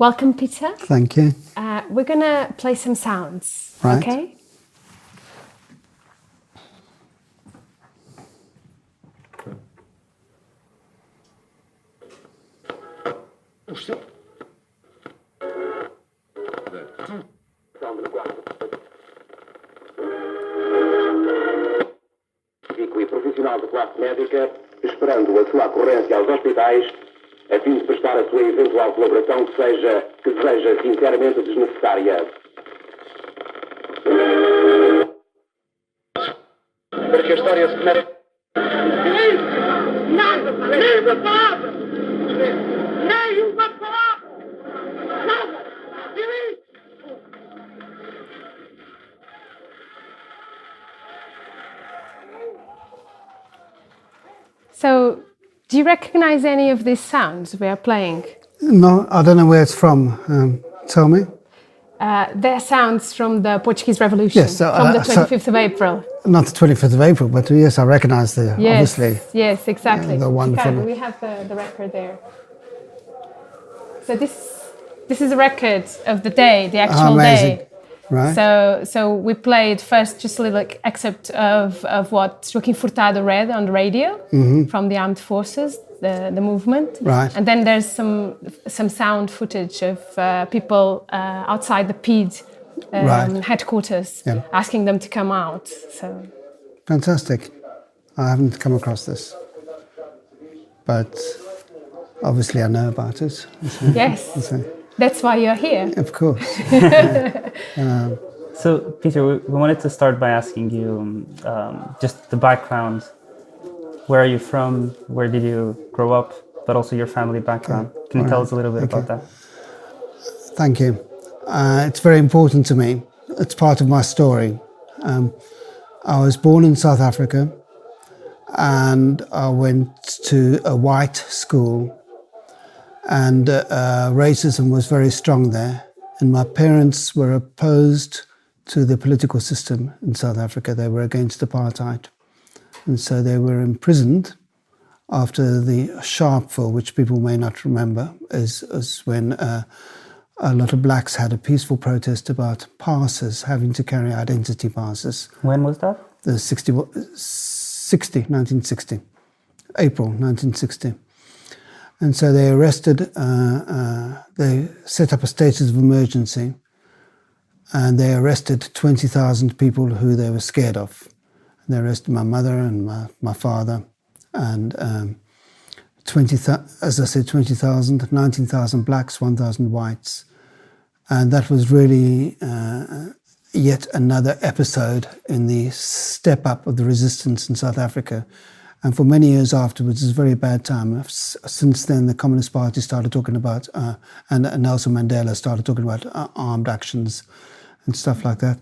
Welcome, Peter. Thank you. We're going to play some sounds, Right. okay? Médico e profissional de classe médica, esperando a sua ocorrência aos hospitais, a fim de prestar a sua eventual colaboração que seja sinceramente desnecessária. Para que a história se comece... Nada, nem uma palavra! Nem uma palavra! Nada! So, do you recognize any of these sounds we are playing? No, I don't know where it's from. Tell me. They're sounds from the Portuguese Revolution, Yes, so, from the 25th of April. Not the 25th of April, but yes, I recognize Yes, obviously. yes, exactly. The wonderful- Ricardo, we have the record there. So this is a record of the day, the actual amazing. day. Right. So we played first just a little excerpt of what Joaquim Furtado read on the radio from the armed forces, the movement. Right. And then there's some sound footage of people outside the PID Right. headquarters, Yeah. asking them to come out. So Fantastic. I haven't come across this, but obviously I know about it. yes, So, that's why you're here. of course. So, Peter, we wanted to start by asking you just the background. Where are you from? Where did you grow up? But also your family background. Can you tell us a little bit about that? Thank you. It's very important to me. It's part of my story. I was born in South Africa and I went to a white school, and racism was very strong there. And my parents were opposed to the political system in South Africa. They were against apartheid. And so they were imprisoned after the Sharpeville, which people may not remember, is when a lot of blacks had a peaceful protest about passes, having to carry identity passes. When was that? The 1960, April 1960. And so they arrested, they set up a state of emergency, and they arrested 20,000 people who they were scared of. They arrested my mother and my father, and 20,000, 19,000 blacks, 1,000 whites. And that was really yet another episode in the step up of the resistance in South Africa. And for many years afterwards, it was a very bad time. Since then, the Communist Party started talking about, and Nelson Mandela started talking about armed actions and stuff like that.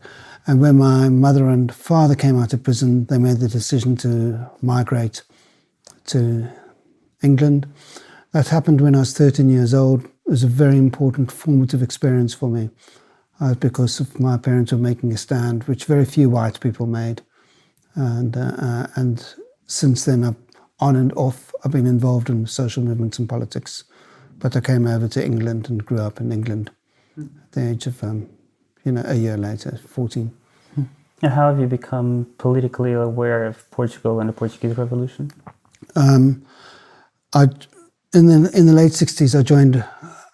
And when my mother and father came out of prison, they made the decision to migrate to England. That happened when I was 13 years old. It was a very important formative experience for me because of my parents were making a stand, which very few white people made. And since then, on and off, I've been involved in social movements and politics. But I came over to England and grew up in England at the age of, a year later, 14. And how have you become politically aware of Portugal and the Portuguese Revolution? In the late 60s,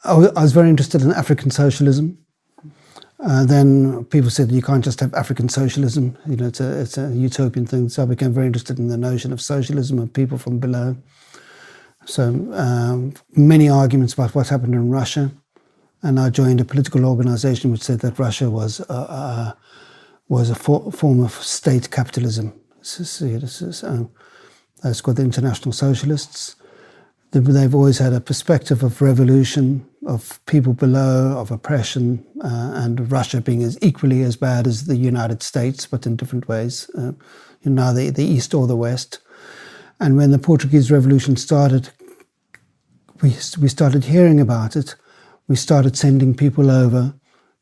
I was very interested in African socialism. Then people said you can't just have African socialism, it's a utopian thing. So I became very interested in the notion of socialism of people from below. So many arguments about what happened in Russia, and I joined a political organization which said that Russia was a form of state capitalism. It's called the International Socialists. They've always had a perspective of revolution, of people below, of oppression, and Russia being equally as bad as the United States, but in different ways, neither the East or the West. And when the Portuguese Revolution started, we started hearing about it. We started sending people over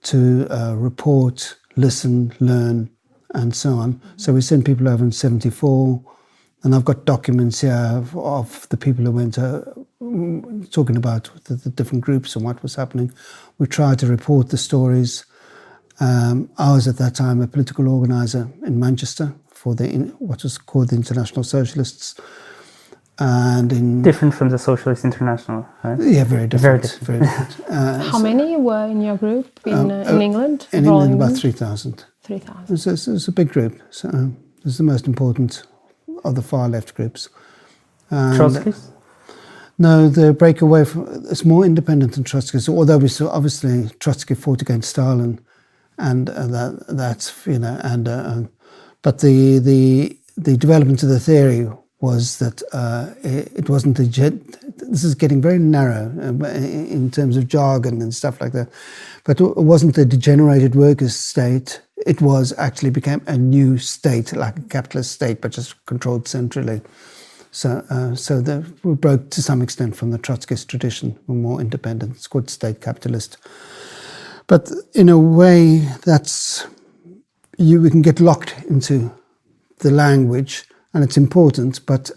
to report, listen, learn, and so on. So we sent people over in 74. And I've got documents here of the people who went talking about the different groups and what was happening. We tried to report the stories. I was at that time a political organiser in Manchester for what was called the International Socialists. And different from the Socialist International, right? Yeah, very different. Very different. How many were in your group in England? In England, about 3,000. 3,000. It's a big group. So it's the most important of the far left groups. Trotskyists? No, the breakaway it's more independent than Trotskyists. Although we saw obviously Trotsky fought against Stalin, and that's but the development of the theory was that it wasn't this is getting very narrow in terms of jargon and stuff like that, but it wasn't a degenerated workers' state. It was actually became a new state, like a capitalist state, but just controlled centrally. So we broke to some extent from the Trotskyist tradition. We're more independent. It's called state capitalist. But in a way, we can get locked into the language, and it's important, but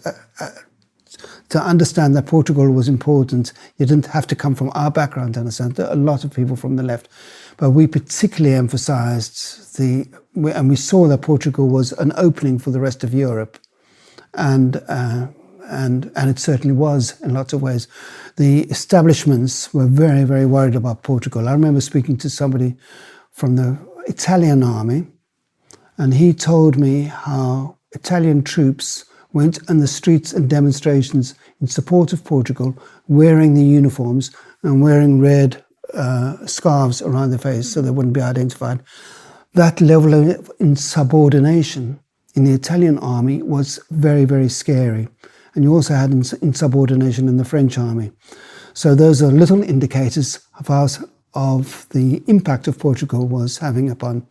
to understand that Portugal was important, you didn't have to come from our background to understand. There are a lot of people from the left, but we particularly emphasised and we saw that Portugal was an opening for the rest of Europe, and it certainly was in lots of ways. The establishments were very, very worried about Portugal. I remember speaking to somebody from the Italian army, and he told me how Italian troops went on the streets and demonstrations in support of Portugal, wearing the uniforms and wearing red scarves around their face so they wouldn't be identified. That level of insubordination in the Italian army was very, very scary. And you also had insubordination in the French army. So those are little indicators of the impact of Portugal was having upon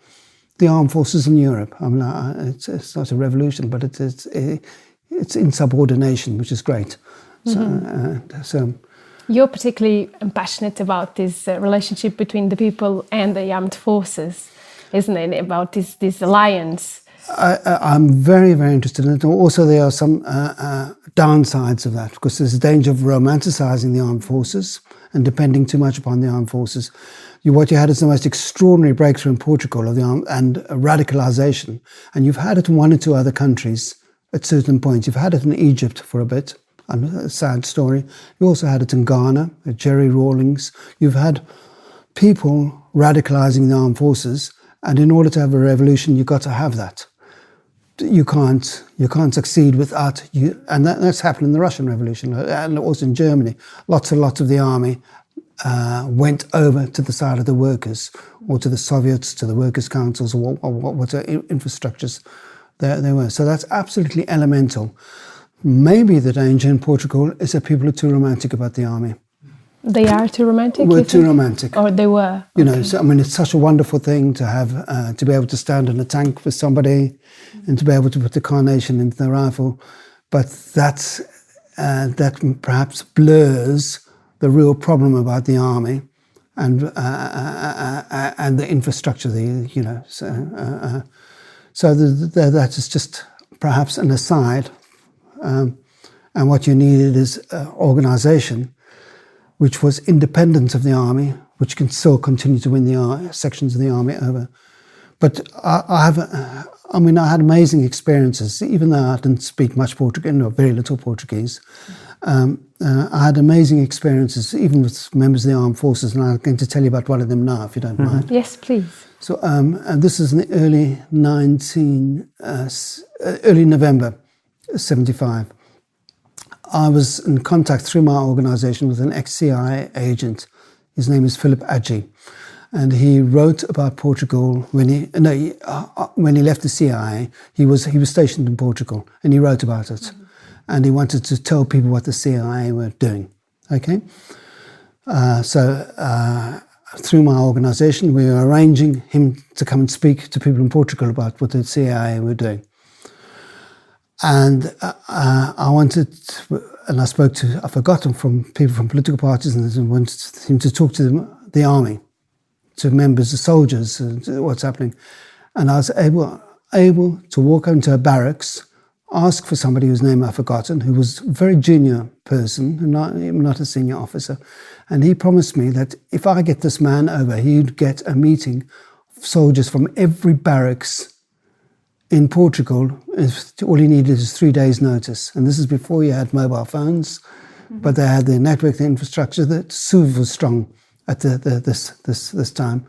the armed forces in Europe. I mean, it's not a revolution, but it's insubordination, which is great. Mm-hmm. So you're particularly passionate about this relationship between the people and the armed forces, isn't it? About this alliance. I'm very, very interested in it. Also, there are some downsides of that, because there's a danger of romanticising the armed forces and depending too much upon the armed forces. What you had is the most extraordinary breakthrough in Portugal and radicalisation. And you've had it in one or two other countries at certain points. You've had it in Egypt for a bit, a sad story. You also had it in Ghana, Jerry Rawlings. You've had people radicalising the armed forces. And in order to have a revolution, you've got to have that. You can't succeed without you. And that's happened in the Russian Revolution and also in Germany. Lots of the army went over to the side of the workers, or to the Soviets, to the workers' councils, or what infrastructures there were. So that's absolutely elemental. Maybe the danger in Portugal is that people are too romantic about the army. They are too romantic? We're too romantic. Or they were? You know, so, I mean, it's such a wonderful thing to have, to be able to stand in a tank with somebody and to be able to put the carnation into the rifle. But that perhaps blurs the real problem about the army and the infrastructure. So that is just perhaps an aside. And what you needed is organisation, which was independent of the army, which can still continue to win the sections of the army over. But I had amazing experiences, even though I didn't speak much Portuguese, very little Portuguese. I had amazing experiences, even with members of the armed forces, and I'm going to tell you about one of them now, if you don't mind. Yes, please. So, and this is in the early November '75. I was in contact through my organisation with an ex-CIA agent. His name is Philip Adji, and he wrote about Portugal when he left the CIA. He was stationed in Portugal, and he wrote about it, and he wanted to tell people what the CIA were doing. Okay, so through my organisation, we were arranging him to come and speak to people in Portugal about what the CIA were doing. And I forgot from people from political parties, and I wanted him to talk to the army, to members, the soldiers, what's happening. And I was able to walk into a barracks ask for somebody whose name I've forgotten, who was a very junior person, not a senior officer. And he promised me that if I get this man over, he'd get a meeting of soldiers from every barracks in Portugal. All he needed is 3 days' notice. And this is before you had mobile phones, but they had the network, the infrastructure. The SUV was strong at this time.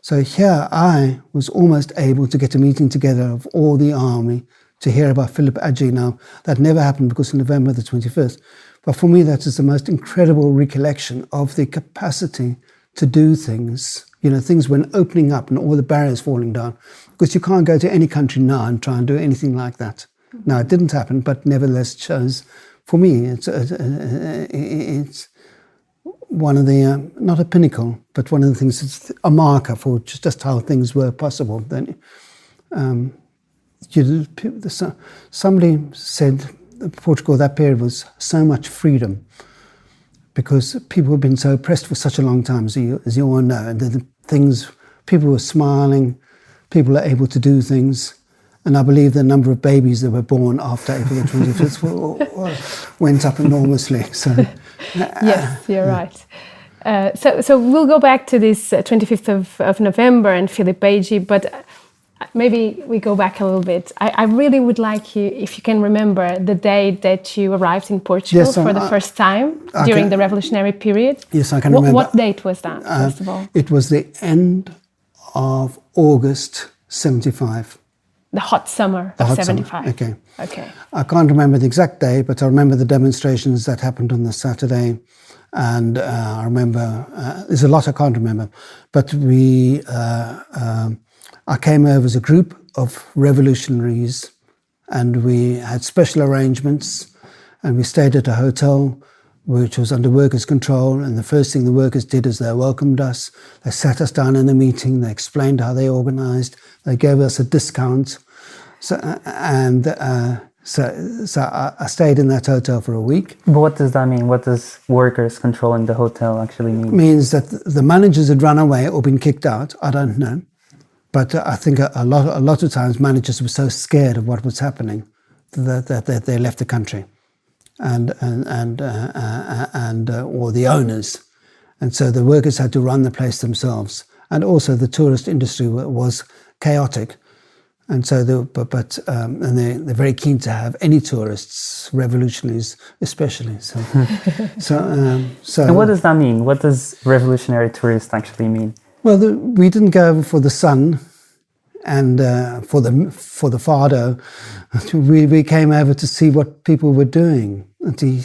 So here I was almost able to get a meeting together of all the army to hear about Philip Adjie. Now, that never happened because of November the 21st. But for me, that is the most incredible recollection of the capacity to do things. You know, things when opening up and all the barriers falling down. Because you can't go to any country now and try and do anything like that. Now, it didn't happen, but nevertheless shows, for me, it's one of the, not a pinnacle, but one of the things, it's a marker for just how things were possible. Then, somebody said Portugal, that period was so much freedom because people have been so oppressed for such a long time, as you all know. And the things, people were smiling, people are able to do things. And I believe the number of babies that were born after April the 25th went up enormously. So, yes, you're right. So we'll go back to this 25th of November and Philip Adjie, but maybe we go back a little bit. I really would like you, if you can remember, the day that you arrived in Portugal for the first time during the revolutionary period. Yes, I can remember. What date was that, first of all? It was the end of August 75. The hot summer of 75. Okay. I can't remember the exact day, but I remember the demonstrations that happened on the Saturday. And I remember, there's a lot I can't remember, but I came over as a group of revolutionaries and we had special arrangements and we stayed at a hotel which was under workers' control, and the first thing the workers did is they welcomed us. They sat us down in a meeting, they explained how they organised, they gave us a discount. So I stayed in that hotel for a week. But what does that mean? What does workers controlling the hotel actually mean? It means that the managers had run away or been kicked out, I don't know. But I think a lot of times managers were so scared of what was happening that they left the country. And or the owners, and so the workers had to run the place themselves. And also the tourist industry was chaotic, and so they're very keen to have any tourists, revolutionaries especially. So, And what does that mean? What does revolutionary tourist actually mean? Well, we didn't go for the sun and for the fado. We came over to see what people were doing and to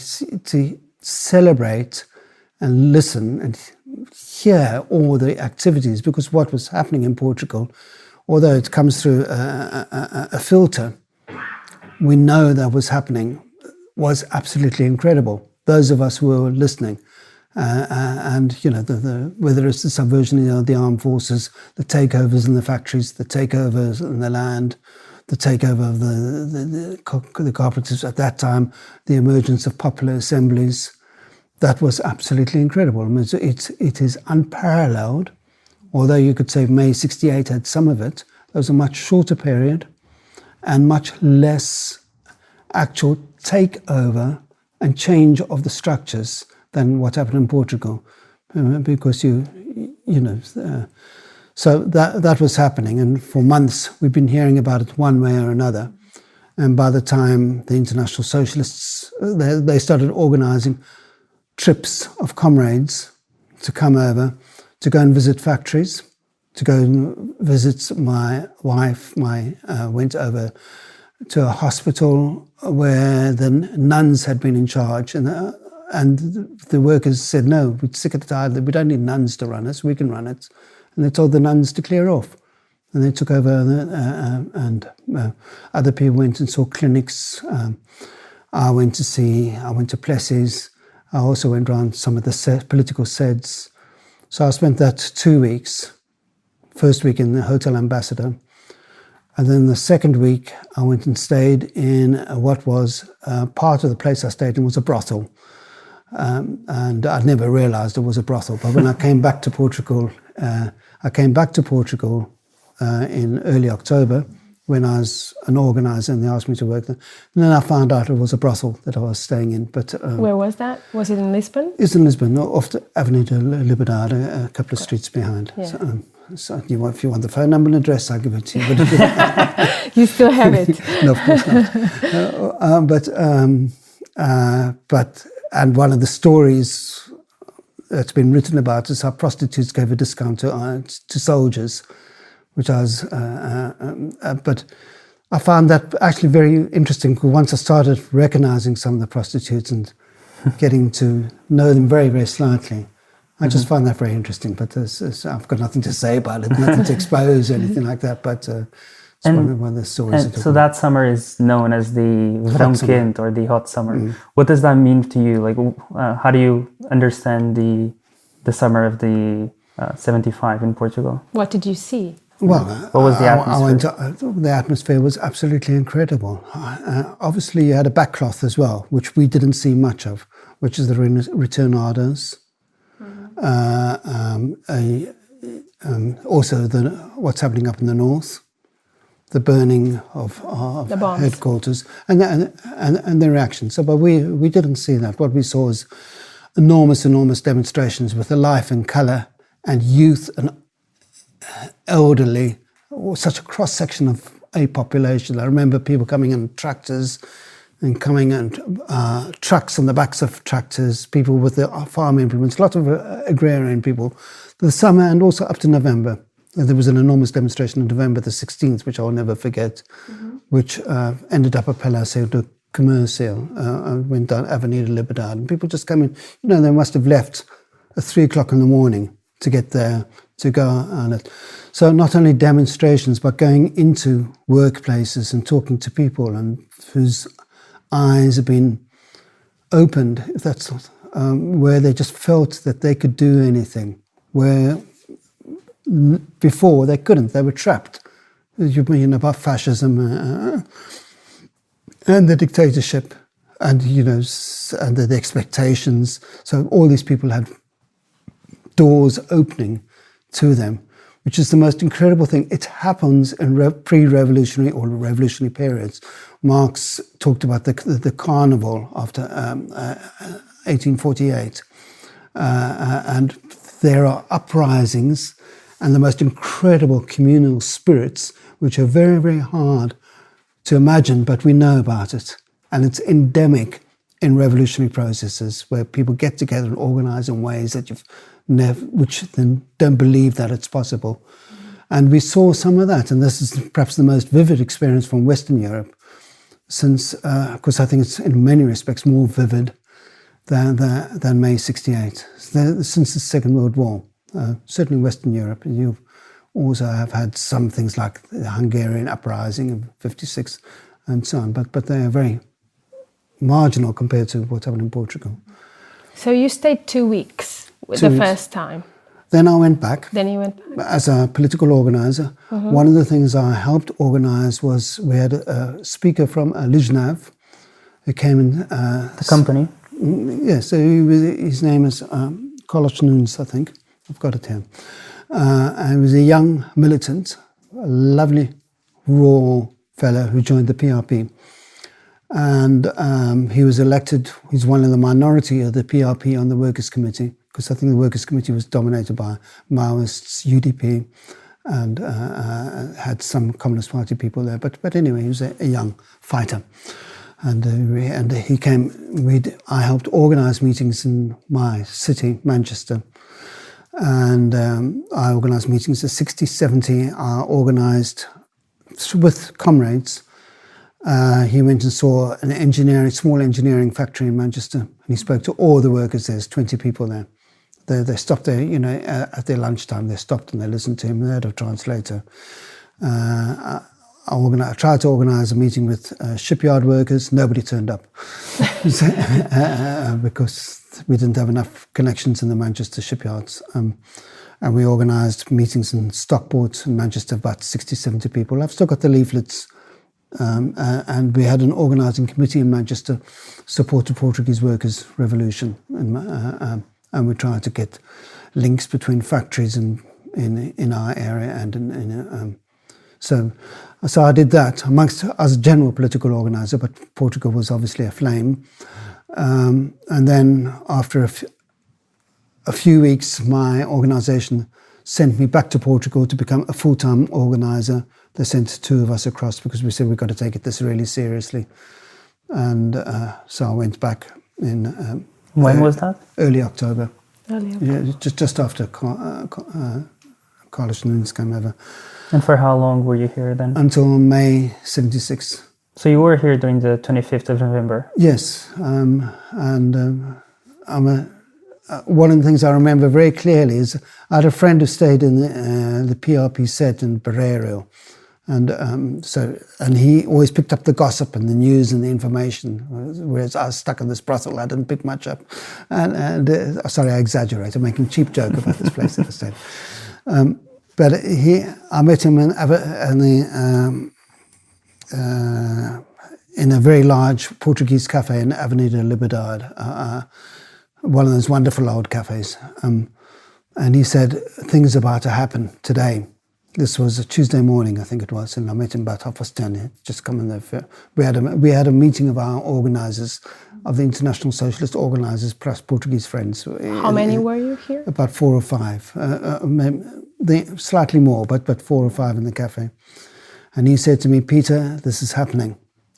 celebrate and listen and hear all the activities, because what was happening in Portugal, although it comes through a filter, we know that was happening, was absolutely incredible. Those of us who were listening. And you know, whether it's the subversion of the armed forces, the takeovers in the factories, the takeovers in the land, the takeover of the cooperatives at that time, the emergence of popular assemblies, that was absolutely incredible. I mean, it is unparalleled. Although you could say May 68 had some of it, there was a much shorter period and much less actual takeover and change of the structures than what happened in Portugal, because so that was happening, and for months we've been hearing about it one way or another. And by the time the International Socialists, they started organising trips of comrades to come over, to go and visit factories, to go and visit my wife. Went over to a hospital where the nuns had been in charge, and the workers said, no, we're sick and tired, we don't need nuns to run us, we can run it. And they told the nuns to clear off. And they took over, and other people went and saw clinics. I went to Plessis. I also went around some of the political seds. So I spent that 2 weeks. First week in the Hotel Ambassador. And then the second week, I went and stayed in what was part of the place I stayed in was a brothel. And I'd never realised it was a brothel. But when I came back to Portugal, in early October when I was an organizer and they asked me to work there. And then I found out it was a brothel that I was staying in. But where was that? Was it in Lisbon? It's in Lisbon, off the Avenue de Liberdade, a couple of streets behind. Yeah. So if you want the phone number and address, I'll give it to you. But You still have it? No, of course not. And one of the stories that's been written about is how prostitutes gave a discount to soldiers, which I was. But I found that actually very interesting, because once I started recognizing some of the prostitutes and getting to know them very, very slightly, I just find that very interesting. But I've got nothing to say about it, nothing to expose or anything like that. But it's one of the stories. And so that summer is known as the Verão Quente, or the hot summer. What does that mean to you? Like, how do you understand the summer of the 75 in Portugal? What did you see? Well, what was the atmosphere? The atmosphere was absolutely incredible. Obviously, you had a backcloth as well, which we didn't see much of, which is the retornados. Also, what's happening up in the north, the burning of the bombs. Headquarters, and the reaction. So, but we didn't see that. What we saw was enormous demonstrations with the life and colour and youth and elderly, such a cross section of a population. I remember people coming in tractors and coming and trucks on the backs of tractors, people with their farm implements, a lot of agrarian people. The summer and also up to November. There was an enormous demonstration on November the 16th, which I will never forget, which ended up at Palácio do Comércio, went down Avenida Liberdade. And people just come in, they must have left at 3 o'clock in the morning to get there, to go on it. So not only demonstrations, but going into workplaces and talking to people and whose eyes have been opened, if that's where they just felt that they could do anything, where before they couldn't, they were trapped. About fascism and the dictatorship and, and the expectations. So all these people had doors opening to them, which is the most incredible thing. It happens in pre-revolutionary or revolutionary periods. Marx talked about the carnival after 1848. And there are uprisings and the most incredible communal spirits, which are very, very hard to imagine, but we know about it. And it's endemic in revolutionary processes where people get together and organize in ways that you've never, which then don't believe that it's possible. And we saw some of that, and this is perhaps the most vivid experience from Western Europe, since, of course, I think it's in many respects more vivid than May 68, since the Second World War. Certainly Western Europe, you also have had some things like the Hungarian uprising of 56 and so on, but they are very marginal compared to what's happened in Portugal. So you stayed 2 weeks first time. Then I went back. Then you went back. As a political organizer. One of the things I helped organize was we had a speaker from Lijnav who came in. The company? Yes, so his name is Carlos Nunes, I think. I've got it here. And he was a young militant, a lovely, raw fellow who joined the PRP. And he was elected, he's one of the minority of the PRP on the Workers' Committee, because I think the Workers' Committee was dominated by Maoists, UDP, and had some Communist Party people there. But anyway, he was a young fighter. And he came, I helped organise meetings in my city, Manchester. And I organised meetings at 60, 70. I organised with comrades. He went and saw an small engineering factory in Manchester, and he spoke to all the workers. There's 20 people there. They stopped there, at their lunchtime. They stopped and they listened to him. They had a translator. I tried to organise a meeting with shipyard workers. Nobody turned up because we didn't have enough connections in the Manchester shipyards. And we organised meetings in Stockport in Manchester, about 60, 70 people. I've still got the leaflets. And we had an organising committee in Manchester, support the Portuguese workers' revolution. And we tried to get links between factories in our area and in So I did that as a general political organizer, but Portugal was obviously aflame. And then after a few weeks, my organisation sent me back to Portugal to become a full-time organiser. They sent 2 of us across because we said we've got to take this really seriously. And so I went back in... when was that? Early October. Early October. Yeah, just after Carlos Nunes came over. And for how long were you here then? Until May 76. So you were here during the 25th of November? Yes. One of the things I remember very clearly is I had a friend who stayed in the PRP set in Barreiro. And he always picked up the gossip and the news and the information, whereas I was stuck in this brothel. I didn't pick much up. Sorry, I exaggerate. I'm making a cheap joke about this place that I stayed. But I met him in a very large Portuguese cafe in Avenida Liberdade, one of those wonderful old cafes. And he said, things are about to happen today. This was a Tuesday morning, I think it was, and I met him about 10:30. He'd just come in there. We had a meeting of our organisers, of the International Socialist organisers, plus Portuguese friends. How many were you here? About 4 or 5, slightly more, but 4 or 5 in the cafe. And he said to me, Peter, this is happening.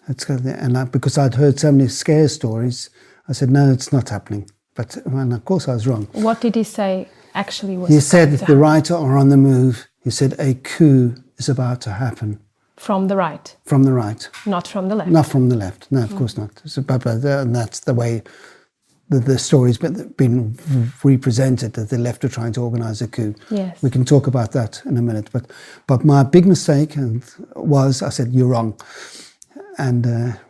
Because I'd heard so many scare stories, I said, no, it's not happening. And of course I was wrong. What did he say actually was? He said the right are on the move. He said a coup is about to happen. From the right? From the right. Not from the left? Not from the left. No, of course not. And that's the way the story's been represented, that the left are trying to organise a coup. Yes. We can talk about that in a minute. But my big mistake was I said, you're wrong. But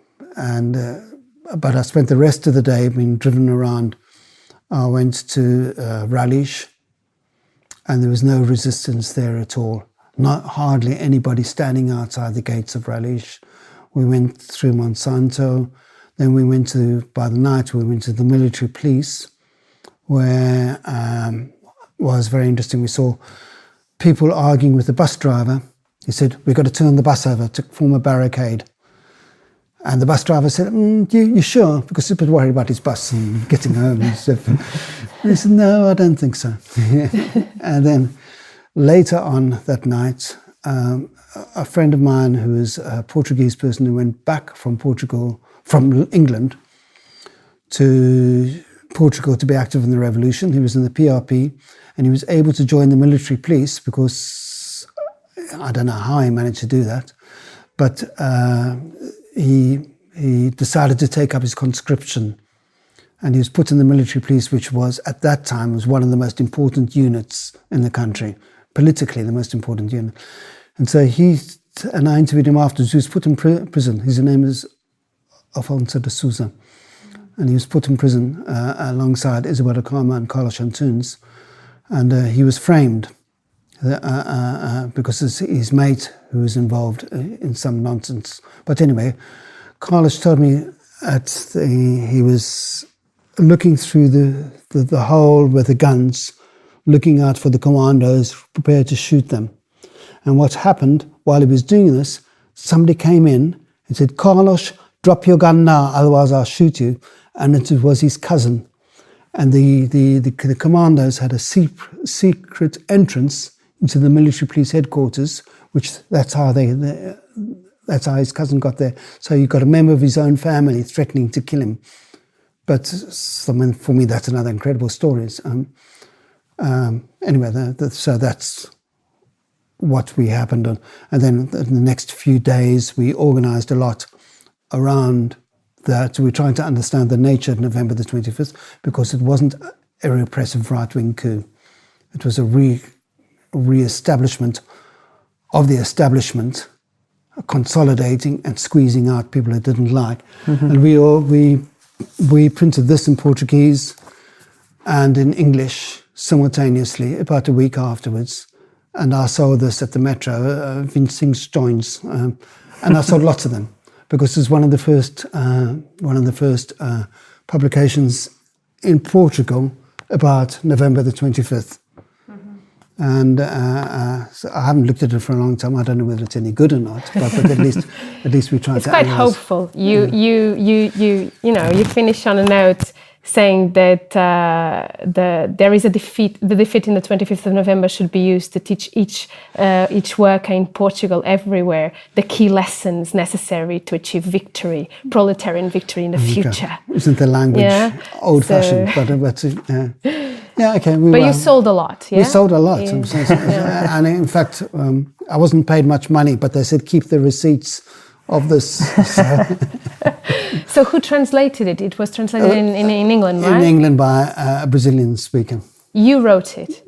I spent the rest of the day being driven around. I went to Ralish, and there was no resistance there at all. Not hardly anybody standing outside the gates of Ralish. We went through Monsanto. Then by the night, we went to the military police, where was very interesting. We saw people arguing with the bus driver. He said, we've got to turn the bus over to form a barricade. And the bus driver said, you sure? Because he was worried about his bus and getting home and stuff. And he said, no, I don't think so. And then later on that night, a friend of mine who is a Portuguese person who went back from England to Portugal to be active in the revolution. He was in the PRP and he was able to join the military police because I don't know how he managed to do that. But he decided to take up his conscription, and he was put in the military police, which was at that time was one of the most important units in the country, politically the most important unit. And so and I interviewed him afterwards. He was put in prison. His name is Afonso de Souza, and he was put in prison alongside Isabel Karma and Carlos Antunes, and he was framed because his mate who was involved in some nonsense. But anyway, Carlos told me he was looking through the hole with the guns, looking out for the commandos, prepared to shoot them. And what happened while he was doing this, somebody came in and said, Carlos, drop your gun now, otherwise I'll shoot you. And it was his cousin. And the commandos had a secret entrance into the military police headquarters, that's how his cousin got there. So you got a member of his own family threatening to kill him. But for me, that's another incredible story. Anyway, so that's what we happened on. And then in the next few days, we organised a lot around that. We were trying to understand the nature of November the 25th, because it wasn't a repressive right-wing coup. It was a re-establishment of the establishment, consolidating and squeezing out people it didn't like. Mm-hmm. And we printed this in Portuguese and in English simultaneously about a week afterwards. And I saw this at the Metro, Vincing's Joints, and I saw lots of them because it was one of the first publications in Portugal about November the 25th. Mm-hmm. And so I haven't looked at it for a long time. I don't know whether it's any good or not, but at least we try to. It's quite analyze. hopeful. You finish on a note saying that there is a defeat. The defeat in the 25th of November should be used to teach each worker in Portugal everywhere the key lessons necessary to achieve victory, proletarian victory in the future. Isn't the language old-fashioned? But yeah, okay. But you sold a lot, yeah? We sold a lot. Yeah. And in fact, I wasn't paid much money, but they said, keep the receipts of this. So who translated it? It was translated in England, right? In England by a Brazilian speaker. You wrote it?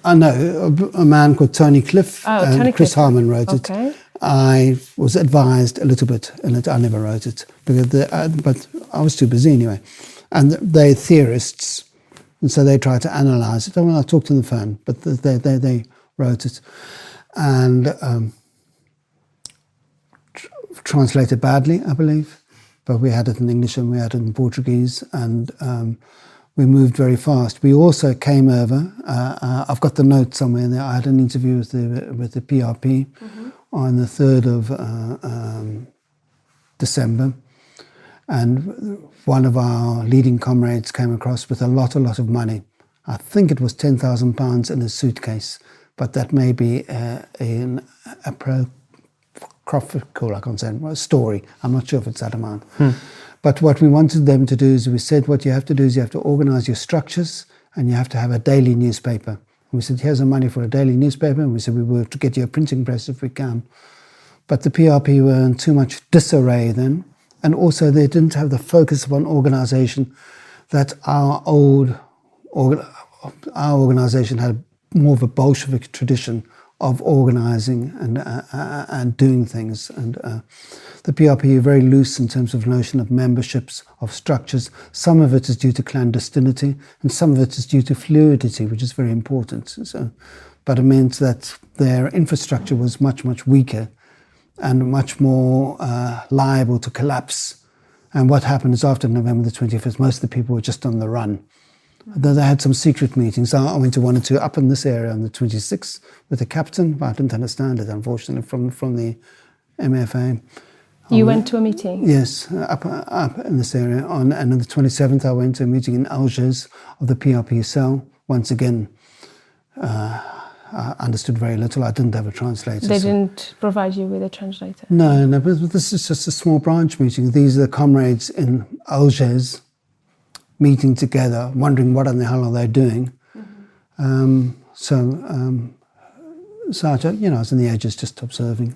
I know, a man called Tony Cliff and Tony Chris Cliff. Harman wrote it. Okay. I was advised a little bit in it. I never wrote it, because but I was too busy anyway. And they're theorists, and so they try to analyse it. I talked on the phone, but they wrote it. And translated badly, I believe, but we had it in English and we had it in Portuguese, and we moved very fast. We also came over. I've got the note somewhere in there. I had an interview with the PRP on the 3rd of December, and one of our leading comrades came across with a lot of money. I think it was £10,000 in a suitcase, but that may be a I can't say a story. I'm not sure if it's that amount. But what we wanted them to do is, we said, what you have to do is you have to organise your structures, and you have to have a daily newspaper. And we said, here's the money for a daily newspaper. And we said, we will to get you a printing press if we can. But the PRP were in too much disarray then. And also they didn't have the focus upon organisation that our organisation had more of a Bolshevik tradition of organising and doing things. And the PRP are very loose in terms of notion of memberships, of structures. Some of it is due to clandestinity, and some of it is due to fluidity, which is very important. So, but it meant that their infrastructure was much weaker and much more liable to collapse. And what happened is, after November the 25th, most of the people were just on the run. They had some secret meetings. I went to one or two up in this area on the 26th with the captain, but I didn't understand it, unfortunately, from the MFA. You went to a meeting? Yes, up in this area. And on the 27th, I went to a meeting in Algiers of the PRP cell. Once again, I understood very little. I didn't have a translator. They didn't provide you with a translator? No, but this is just a small branch meeting. These are the comrades in Algiers meeting together, wondering what in the hell are they doing. So I was in the edges just observing.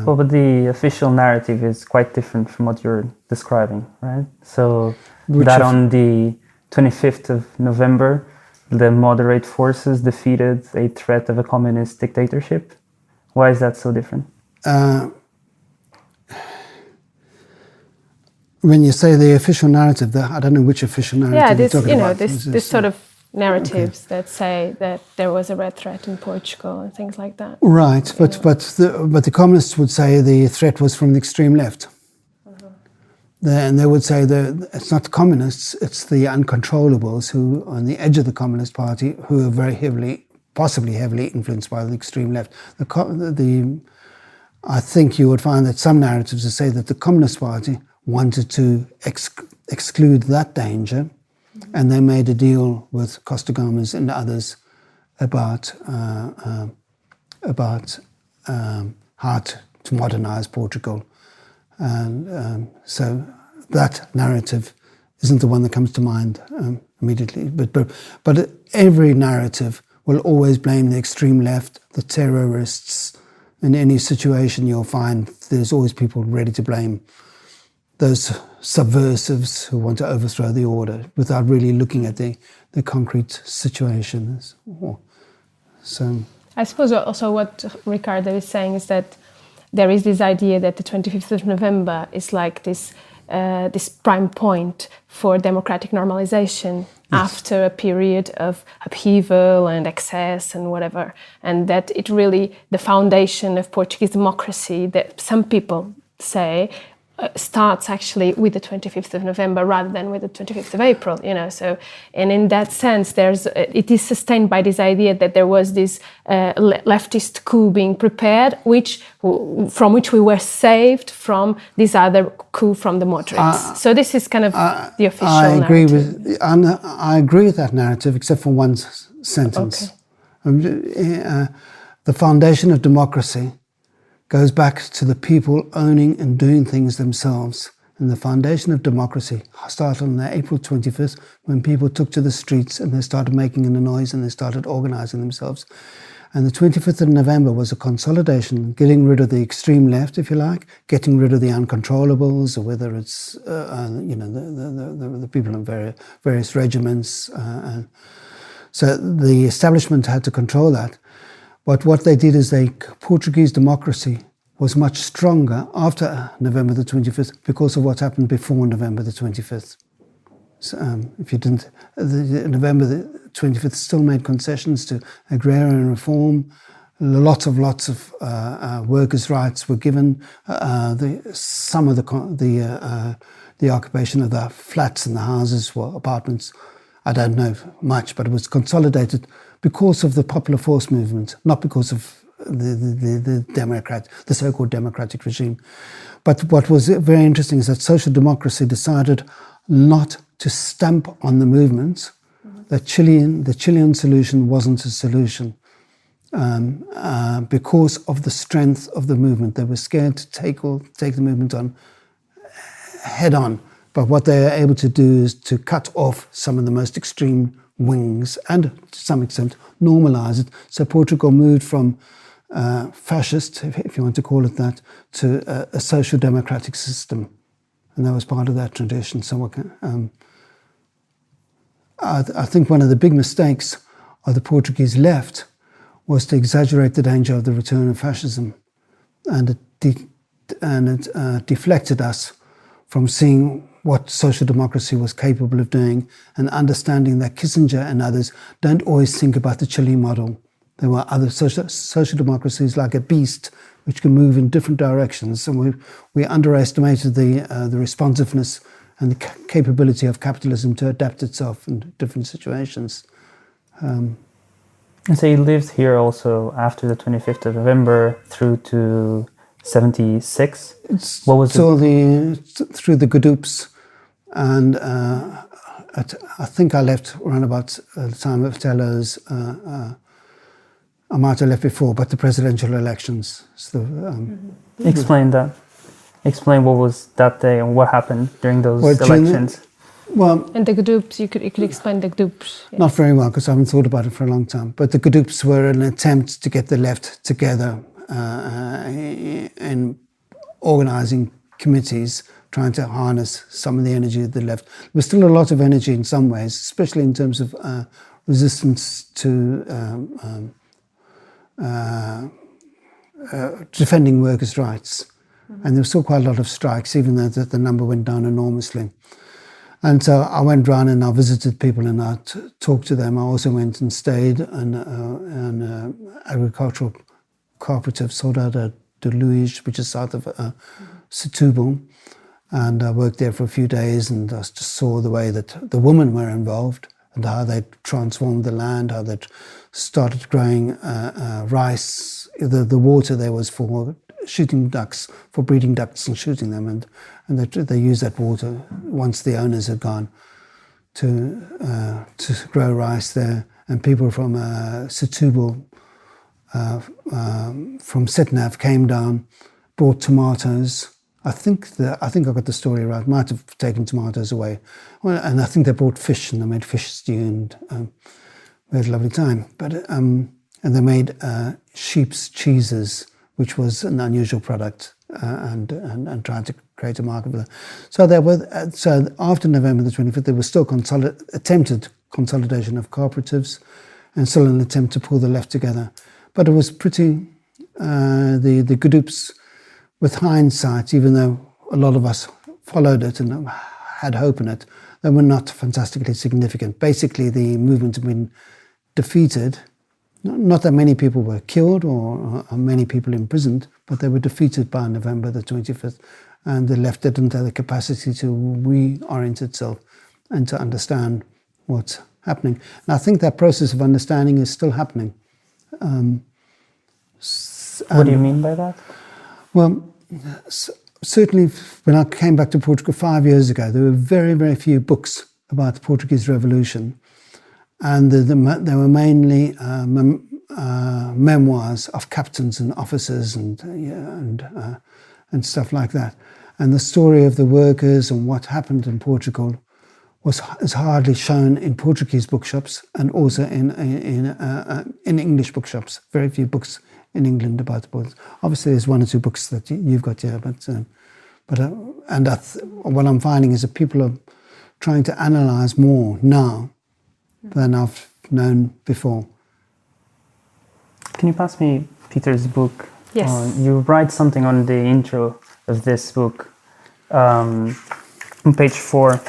But the official narrative is quite different from what you're describing, right? So on the 25th of November, the moderate forces defeated a threat of a communist dictatorship. Why is that so different? When you say the official narrative, I don't know which official narrative you're talking about. This sort of narratives that say that there was a red threat in Portugal and things like that. Right, but the communists would say the threat was from the extreme left. And they would say that it's not the communists, it's the uncontrollables who are on the edge of the Communist Party, who are very possibly heavily influenced by the extreme left. I think you would find that some narratives would say that the Communist Party wanted to exclude that danger, and they made a deal with Costa-Gomes and others about how to modernise Portugal. And so that narrative isn't the one that comes to mind immediately. But every narrative will always blame the extreme left, the terrorists. In any situation you'll find there's always people ready to blame those subversives who want to overthrow the order without really looking at the concrete situations. So I suppose also what Ricardo is saying is that there is this idea that the 25th of November is like this prime point for democratic normalization after a period of upheaval and excess and whatever, and that it really, the foundation of Portuguese democracy, that some people say, starts actually with the 25th of November rather than with the 25th of April, you know. So, and in that sense, it is sustained by this idea that there was this leftist coup being prepared, from which we were saved from this other coup from the moderates. So this is kind of the official narrative. I agree with that narrative, except for one sentence. Okay. The foundation of democracy goes back to the people owning and doing things themselves. And the foundation of democracy started on April 25th, when people took to the streets and they started making a noise and they started organizing themselves. And the 25th of November was a consolidation, getting rid of the extreme left, if you like, getting rid of the uncontrollables, or whether it's the people in various regiments. So the establishment had to control that. But what they did is Portuguese democracy was much stronger after November the 25th because of what happened before November the 25th. So, if you didn't, November the 25th still made concessions to agrarian reform. Lots of workers' rights were given. Some of the occupation of the flats and the houses were apartments. I don't know much, but it was consolidated because of the popular force movement, not because of the so-called democratic regime. But what was very interesting is that social democracy decided not to stamp on the movement. The Chilean solution wasn't a solution because of the strength of the movement. They were scared to take the movement on head on. But what they are able to do is to cut off some of the most extreme wings and, to some extent, normalize it. So Portugal moved from fascist, if you want to call it that, to a social democratic system. And that was part of that tradition. So I think one of the big mistakes of the Portuguese left was to exaggerate the danger of the return of fascism. And it deflected us from seeing what social democracy was capable of doing and understanding that Kissinger and others don't always think about the Chile model. There were other social democracies like a beast which can move in different directions, and we underestimated the responsiveness and the capability of capitalism to adapt itself in different situations. And so you lived here also after the 25th of November through to 76. What was through the Gadoops, and I think I left around about the time of Tello's. I might have left before, but the presidential elections. So, explain that. Explain what was that day and what happened during those elections. And the Gadoops, you could explain the Gadoops. Yeah. Not very well, because I haven't thought about it for a long time. But the Gadoops were an attempt to get the left together in organising committees, trying to harness some of the energy of the left. There was still a lot of energy in some ways, especially in terms of resistance to defending workers' rights. And there was still quite a lot of strikes, even though the number went down enormously. And so I went round and I visited people and I talked to them. I also went and stayed in an agricultural cooperative, Saudade de Luís, which is south of Setúbal. And I worked there for a few days and I just saw the way that the women were involved and how they transformed the land, how they started growing rice. The water there was for shooting ducks, for breeding ducks and shooting them, and they used that water once the owners had gone to grow rice there. And people from Setúbal, from Sitnav, came down, brought tomatoes. I think I got the story right. Might have taken tomatoes away, and I think they brought fish and they made fish stew and we had a lovely time. But and they made sheep's cheeses, which was an unusual product, and tried to create a market for that. So after November the 25th, there was still attempted consolidation of cooperatives, and still an attempt to pull the left together. But it was pretty the Gadoops, with hindsight, even though a lot of us followed it and had hope in it, they were not fantastically significant. Basically, the movement had been defeated. Not that many people were killed or many people imprisoned, but they were defeated by November the 25th. and the left didn't have the capacity to reorient itself and to understand what's happening. And I think that process of understanding is still happening. What do you mean by that? Well, certainly when I came back to Portugal 5 years ago, there were very, very few books about the Portuguese Revolution. And they were mainly memoirs of captains and officers and stuff like that. And the story of the workers and what happened in Portugal is hardly shown in Portuguese bookshops and also in English bookshops. Very few books in England about the books. Obviously, there's 1 or 2 books that you've got here, what I'm finding is that people are trying to analyse more now than I've known before. Can you pass me Peter's book? Yes. You write something on the intro of this book, on page 4.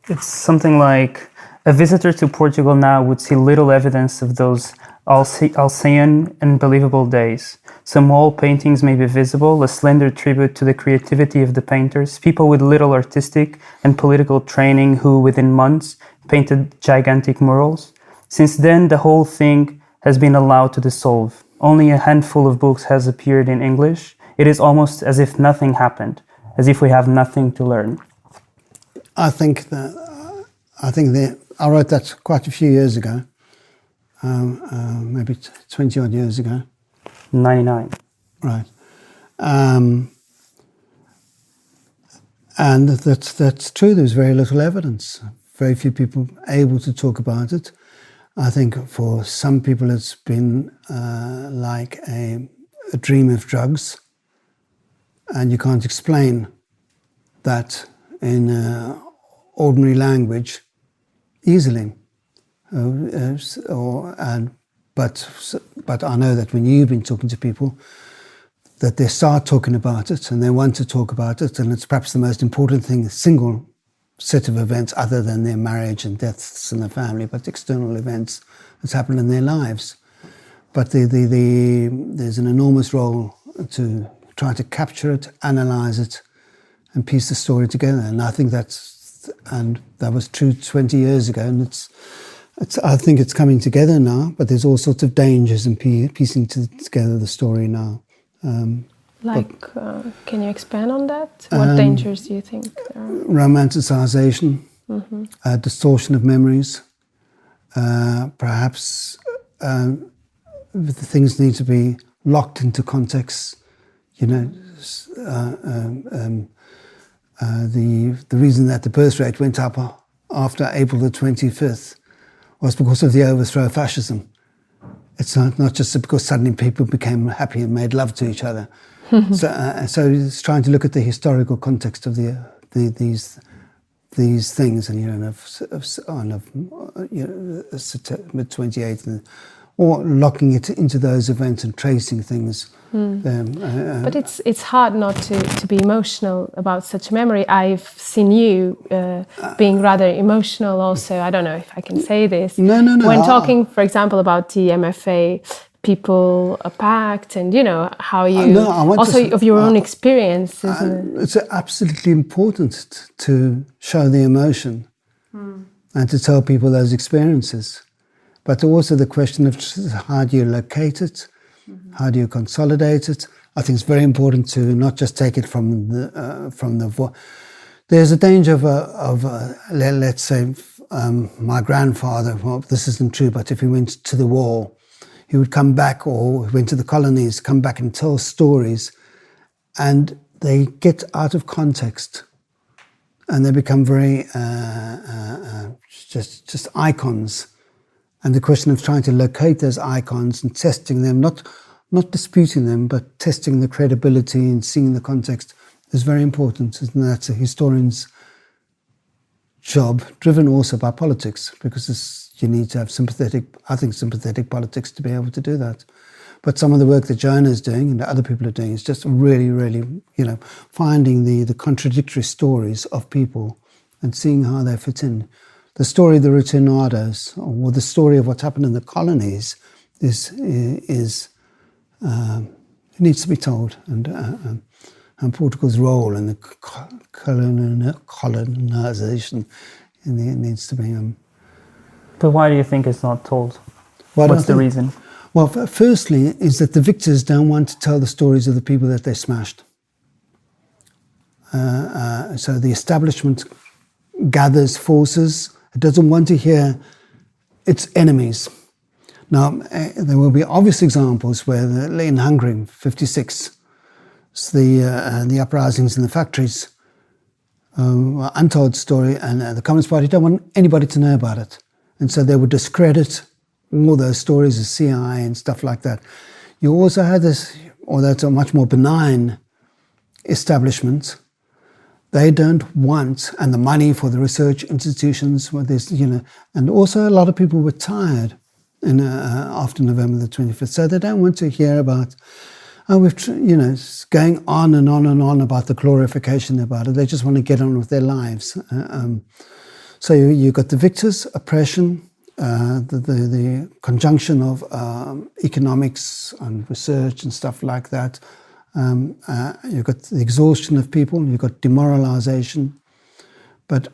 It's something like, a visitor to Portugal now would see little evidence of those Alsacian and believable days. Some wall paintings may be visible, a slender tribute to the creativity of the painters, people with little artistic and political training who, within months, painted gigantic murals. Since then, the whole thing has been allowed to dissolve. Only a handful of books has appeared in English. It is almost as if nothing happened, as if we have nothing to learn. I think I wrote that quite a few years ago, maybe 20 odd years ago. 99. Right. And that's true. There's very little evidence. Very few people able to talk about it. I think for some people it's been like a dream of drugs, and you can't explain that in ordinary language easily. But I know that when you've been talking to people, that they start talking about it and they want to talk about it, and it's perhaps the most important thing, a single set of events other than their marriage and deaths in the family, but external events that's happened in their lives. But there's an enormous role to try to capture it, analyse it, and piece the story together. And I think that was true 20 years ago, and I think it's coming together now, but there's all sorts of dangers in piecing together the story now. Can you expand on that? What dangers do you think there are? Romanticisation, distortion of memories, perhaps things need to be locked into context. You know, the reason that the birth rate went up after April the 25th was because of the overthrow of fascism. It's not just because suddenly people became happy and made love to each other. So it's trying to look at the historical context of these things, and September 28th, or locking it into those events and tracing things. But it's hard not to be emotional about such a memory. I've seen you being rather emotional also. I don't know if I can say this. No. When talking, for example, about the MFA People Pact, and you know how you of your own experience. It's absolutely important to show the emotion and to tell people those experiences. But also the question of how do you locate it, how do you consolidate it. I think it's very important to not just take it from the. There's a danger of let's say, my grandfather. Well, this isn't true, but if he went to the war, he would come back, or went to the colonies, come back and tell stories, and they get out of context, and they become very just icons. And the question of trying to locate those icons and testing them, not disputing them, but testing the credibility and seeing the context is very important. And that's a historian's job, driven also by politics, because you need to have sympathetic politics to be able to do that. But some of the work that Joana is doing and that other people are doing is just really, really, finding the contradictory stories of people and seeing how they fit in. The story of the Retornados, or the story of what's happened in the colonies, it needs to be told, and and Portugal's role in the colonization needs to be. But why do you think it's not told? What's the reason? Well, firstly, is that the victors don't want to tell the stories of the people that they smashed. So the establishment gathers forces. It doesn't want to hear its enemies. Now, there will be obvious examples where in Hungary, in 56, the uprisings in the factories were untold story, and the Communist Party don't want anybody to know about it. And so they would discredit all those stories of CI and stuff like that. You also had this, although it's a much more benign establishment, they don't want, and the money for the research institutions, with this, and also a lot of people were tired after November the 25th. So they don't want to hear about, it's going on and on and on about the glorification about it. They just want to get on with their lives. So you've got the victors, oppression, the conjunction of economics and research and stuff like that. You've got the exhaustion of people, you've got demoralization. But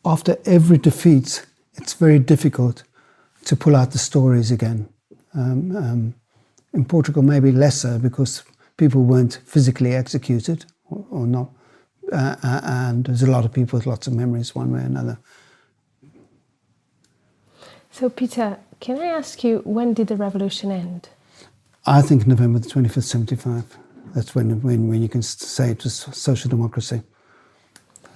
after every defeat, it's very difficult to pull out the stories again. In Portugal, maybe less so, because people weren't physically executed or not. And there's a lot of people with lots of memories one way or another. So, Peter, can I ask you, when did the revolution end? I think November the 25th, 75. That's when you can say it was social democracy.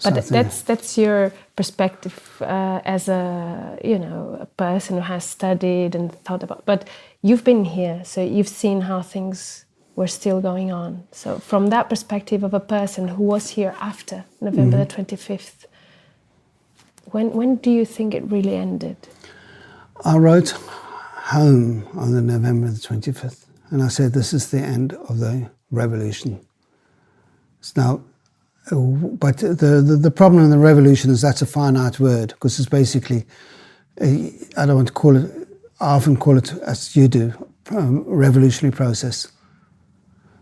But that's your perspective as a person who has studied and thought about. But you've been here, so you've seen how things were still going on. So from that perspective of a person who was here after November the 25th, when do you think it really ended? I wrote home on the November the 25th, and I said, this is the end of the revolution. Now, but the problem in the revolution is that's a finite word, because it's basically, I don't want to call it, I often call it, as you do, revolutionary process.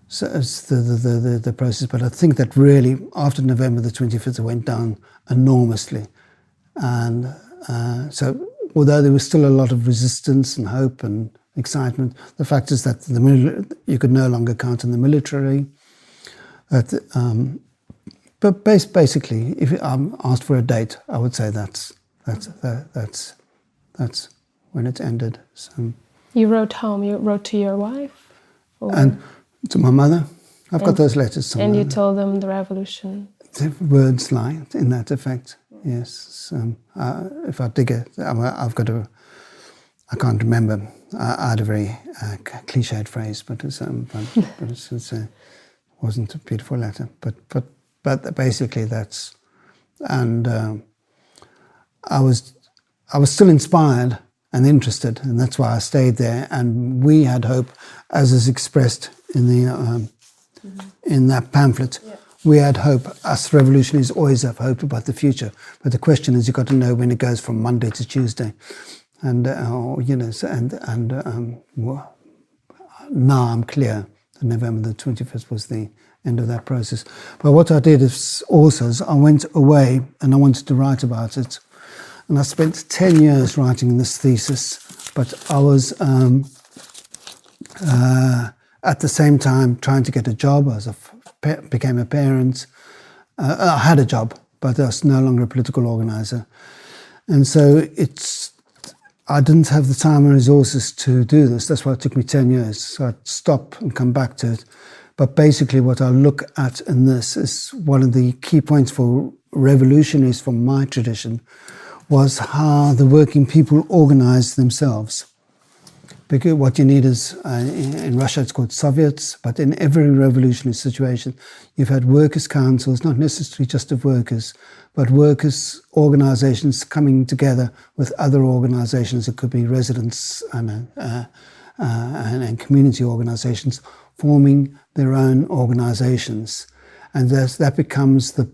So it's the process, but I think that really after November the 25th it went down enormously. And so although there was still a lot of resistance and hope and excitement, the fact is that you could no longer count on the military. But basically, if I'm asked for a date, I would say that's when it ended. So, you wrote home. You wrote to your wife, and to my mother. I've got those letters somewhere. And you told them the revolution. The words lie in that effect. Yes. If I dig it, I've got a. I can't remember. I had a very cliched phrase, but it wasn't a beautiful letter. But basically that's, and I was still inspired and interested, and that's why I stayed there. And we had hope, as is expressed in the in that pamphlet. Yeah. We had hope. Us revolutionaries always have hope about the future. But the question is, you've got to know when it goes from Monday to Tuesday, and now I'm clear that November the 25th was the end of that process. But what I did is I went away and I wanted to write about it. And I spent 10 years writing this thesis, but I was at the same time trying to get a job. Became a parent. I had a job, but I was no longer a political organizer. And so I didn't have the time and resources to do this. That's why it took me 10 years. So I'd stop and come back to it. But basically what I look at in this is one of the key points for revolutionaries from my tradition was how the working people organized themselves. Because what you need is, in Russia it's called Soviets, but in every revolutionary situation you've had workers' councils, not necessarily just of workers, but workers' organizations coming together with other organizations. It could be residents and community organizations forming their own organizations. And that becomes the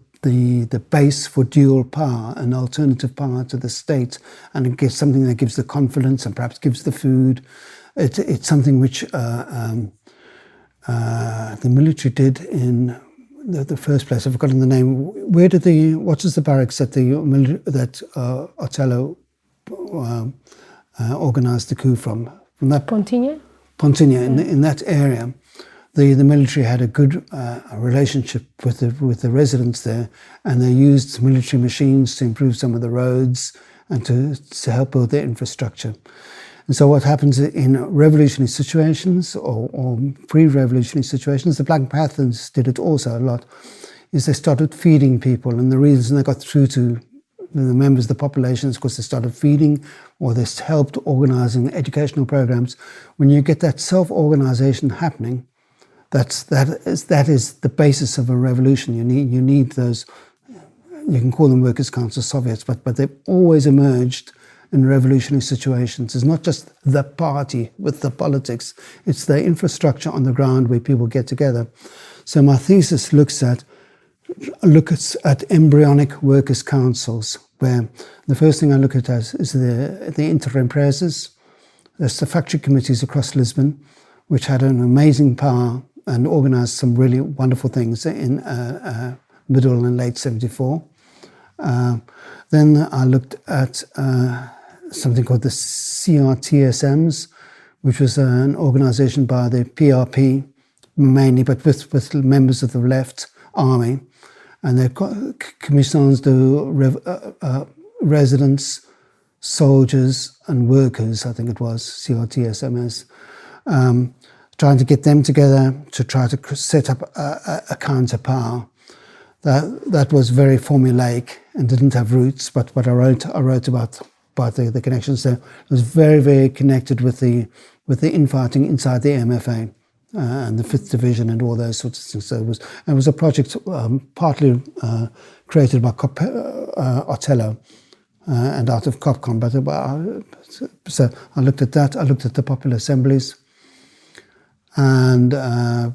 base for dual power, an alternative power to the state, and it gives something that gives the confidence and perhaps gives the food. It's something which the military did in the first place. I've forgotten the name. What was the barracks that Otello organised the coup from? From that Pontinha? Pontinha, in that area. The military had a good relationship with the residents there, and they used military machines to improve some of the roads and to help build their infrastructure. And so what happens in revolutionary situations or pre-revolutionary situations, the Black Panthers did it also a lot, is they started feeding people. And the reason they got through to the members of the population is because they started feeding, or they helped organising educational programs. When you get that self-organisation happening, that is the basis of a revolution. You need those. You can call them workers' council Soviets, but they've always emerged in revolutionary situations. It's not just the party with the politics, it's the infrastructure on the ground where people get together. So my thesis looks at embryonic workers' councils, where the first thing I look at is the interempresas. There's the factory committees across Lisbon, which had an amazing power and organised some really wonderful things in middle and late 74. Then I looked at something called the CRTSMs, which was an organisation by the PRP mainly, but with members of the left army. And they're commissions de residents, soldiers and workers, I think it was, CRTSMs, trying to get them together to try to set up a counter-power. That was very formulaic and didn't have roots, but what I wrote about the connections there. It was very, very connected with the infighting inside the MFA and the 5th Division and all those sorts of things. So it was a project partly created by Otello and out of Copcom. So I looked at that. I looked at the popular assemblies. And I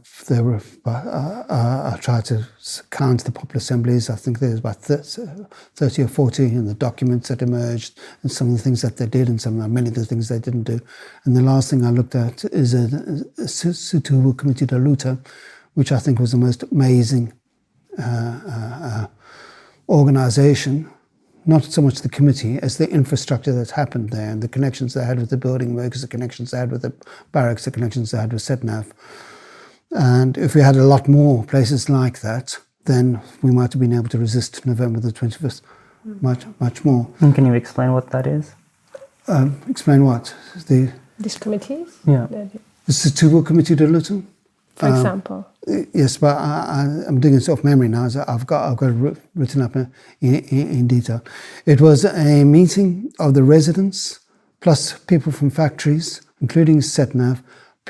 tried to count the popular assemblies. I think there's about 30 or 40 in the documents that emerged, and some of the things that they did, and many of the things they didn't do. And the last thing I looked at is a Setúbal Committee de Luta, which I think was the most amazing organisation. Not so much the committee as the infrastructure that happened there, and the connections they had with the building workers, the connections they had with the barracks, the connections they had with Setnav. And if we had a lot more places like that, then we might have been able to resist November the 25th much more. And can you explain what that is? Explain what? These committees? Yeah. The Setúbal Committee de Luta? For example. Yes, but I'm doing it off memory now. So I've got it written up in detail. It was a meeting of the residents plus people from factories, including Setnav,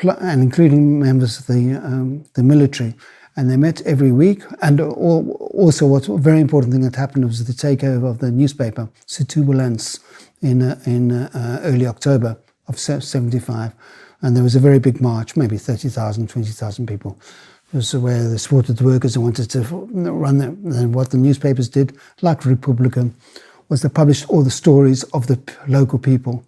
and including members of the military. And they met every week. And also, what's a very important thing that happened was the takeover of the newspaper, Setúbalense, in early October of 75. And there was a very big march, maybe 30,000, 20,000 people. It was where they supported the workers and wanted to run them. And what the newspapers did, like Republica, was they published all the stories of the local people.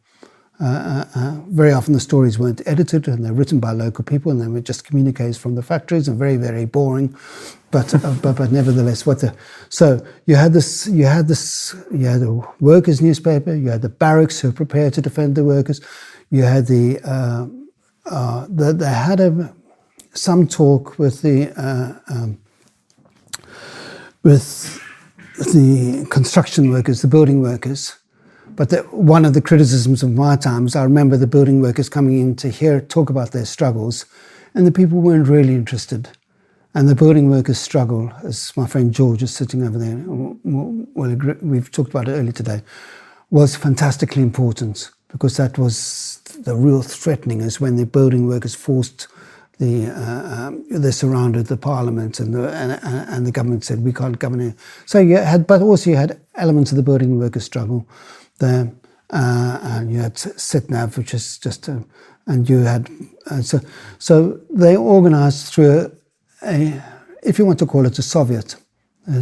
Very often the stories weren't edited, and they're written by local people, and they were just communiques from the factories, and very, very boring. But nevertheless, so you had the workers' newspaper, you had the barracks who were prepared to defend the workers, you had they had some talk with the construction workers, the building workers. But one of the criticisms of my times, I remember the building workers coming in to talk about their struggles, and the people weren't really interested. And the building workers' struggle, as my friend George is sitting over there, we've talked about it earlier today, was fantastically important, because that was the real threatening, is when the building workers forced they surrounded the parliament, and the government said, we can't govern here. So you had elements of the building workers' struggle there, and you had Setnav, which is just, and you had, so they organised through if you want to call it a Soviet. I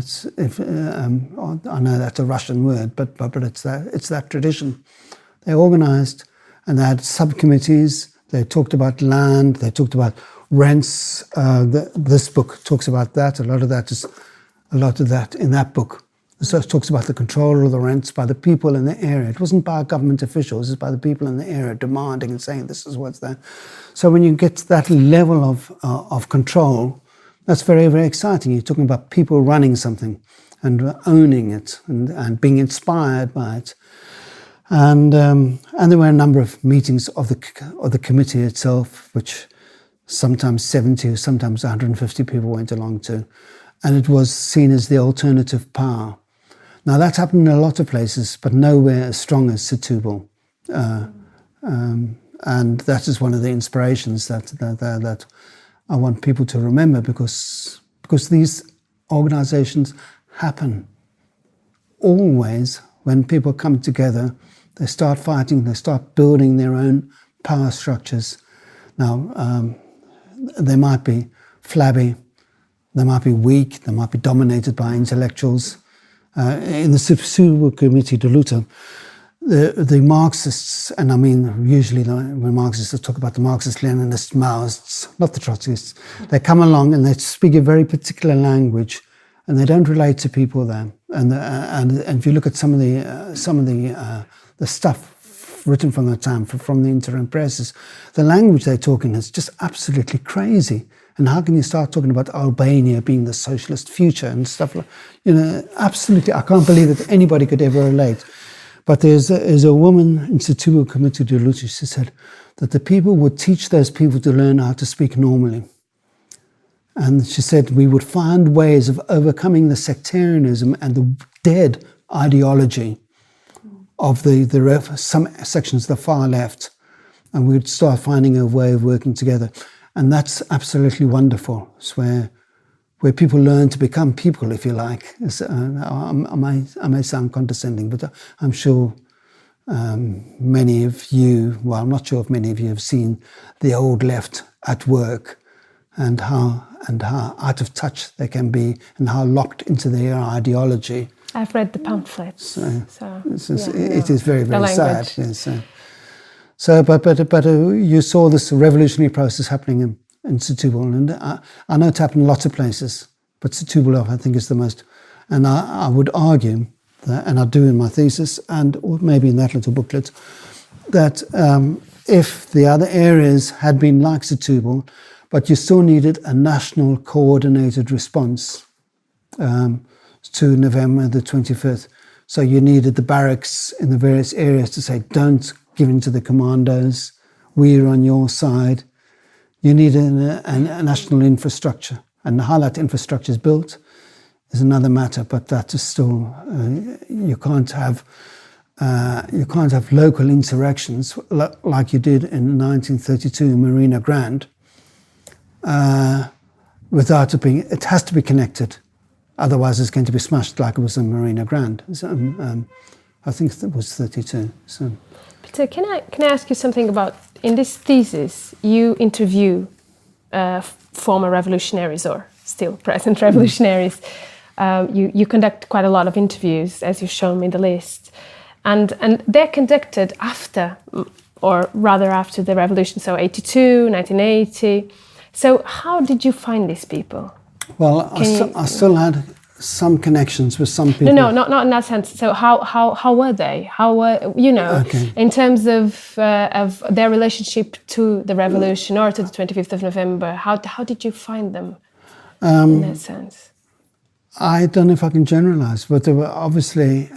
know that's a Russian word, but it's that tradition. They organised, and they had subcommittees. They talked about land. They talked about rents. This book talks about that. A lot of that in that book. So it talks about the control of the rents by the people in the area. It wasn't by government officials, it was by the people in the area demanding and saying this is what's there. So when you get to that level of control, that's very, very exciting. You're talking about people running something and owning it and being inspired by it. And there were a number of meetings of the committee itself, which sometimes 70 or sometimes 150 people went along to. And it was seen as the alternative power. Now that's happened in a lot of places, but nowhere as strong as Setúbal. And that is one of the inspirations that I want people to remember, because these organizations happen always when people come together. They start fighting, they start building their own power structures. Now, they might be flabby, they might be weak, they might be dominated by intellectuals. In the Setúbal Committee de Luta, the Marxists, and I mean usually when Marxists talk about the Marxist-Leninist Maoists, not the Trotskyists, they come along and they speak a very particular language, and they don't relate to people there. And if you look at some of the stuff written from that time, from the interim presses, the language they talk in is just absolutely crazy. And how can you start talking about Albania being the socialist future and stuff like, absolutely, I can't believe that anybody could ever relate. But there's a woman in Setúbal Committee de Luta, she said that the people would teach those people to learn how to speak normally. And she said we would find ways of overcoming the sectarianism and the dead ideology of some sections of the far left, and we'd start finding a way of working together. And that's absolutely wonderful. It's where people learn to become people, if you like. I may sound condescending, but I'm sure many of you, well, I'm not sure if many of you have seen the old left at work, and how out of touch they can be, and how locked into their ideology. I've read the pamphlets. It is very, very sad. Yes. But you saw this revolutionary process happening in Setúbal, and I know it happened in lots of places, but Setúbal I think is the most. And I would argue that, and I do in my thesis, or maybe in that little booklet, that if the other areas had been like Setúbal, but you still needed a national coordinated response to November the 25th. So you needed the barracks in the various areas to say, don't give in to the commandos, we're on your side. You need a national infrastructure. And how that infrastructure is built is another matter, but that is still, you can't have local insurrections like you did in 1932 in Marina Grande without it being, it has to be connected. Otherwise, it's going to be smashed like it was in Marina Grande. So, I think it was 32. So. Peter, can I ask you something about, in this thesis, you interview former revolutionaries or still present revolutionaries. You conduct quite a lot of interviews, as you've shown me in the list. And they're conducted after, or rather after the revolution, so 82, 1980. So how did you find these people? Well, I still had some connections with some people. No, not in that sense. So how were they? How were, okay, in terms of their relationship to the revolution or to the 25th of November? How did you find them in that sense? I don't know if I can generalize, but they were obviously,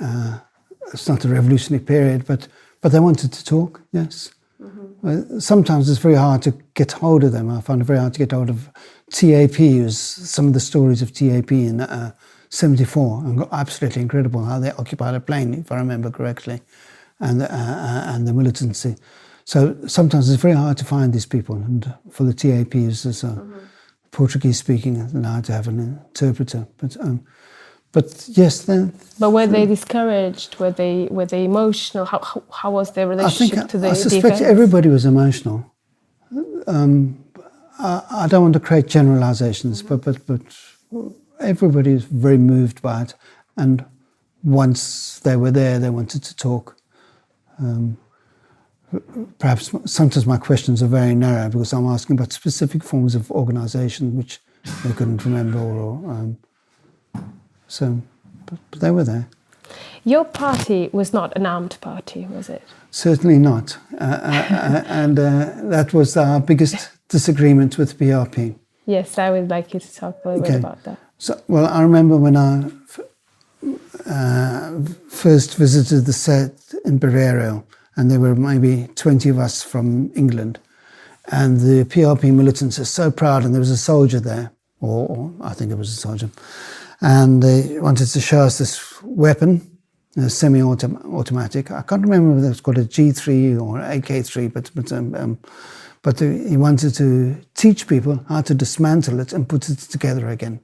it's not the revolutionary period, but they wanted to talk, yes. Mm-hmm. Sometimes it's very hard to get hold of them. I found it very hard to get hold of TAP, some of the stories of TAP in 74, and absolutely incredible how they occupied a plane, if I remember correctly, and the militancy. So sometimes it's very hard to find these people, and for the TAPs, as Portuguese speaking, and I had to have an interpreter. But yes, then. But were they discouraged? Were they emotional? How was their relationship to the? I suspect everybody was emotional. I don't want to create generalizations, but everybody is very moved by it, and once they were there, they wanted to talk. perhaps sometimes my questions are very narrow because I'm asking about specific forms of organisation which they couldn't remember, but they were there. Your party was not an armed party, was it? Certainly not, and that was our biggest disagreement with PRP. Yes, I would like you to talk a little bit about that. So, well, I remember when I first visited the set in Pereiro, and there were maybe 20 of us from England, and the PRP militants are so proud, and there was a soldier there, or I think it was a soldier, and they wanted to show us this weapon, a semi-automatic. I can't remember whether it's called a G3 or AK3, but he wanted to teach people how to dismantle it and put it together again.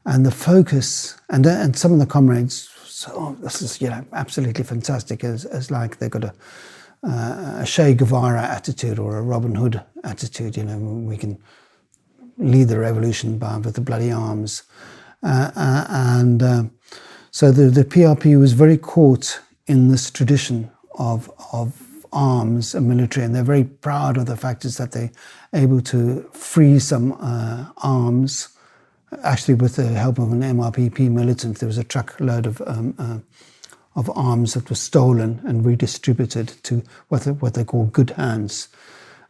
And the focus, and some of the comrades, this is absolutely fantastic. It's like they've got a Che Guevara attitude or a Robin Hood attitude. We can lead the revolution with the bloody arms, so the PRP was very caught in this tradition of arms and military, and they're very proud of the fact is that they're able to free some arms. Actually, with the help of an MRPP militant, there was a truckload of arms that was stolen and redistributed to what they call good hands.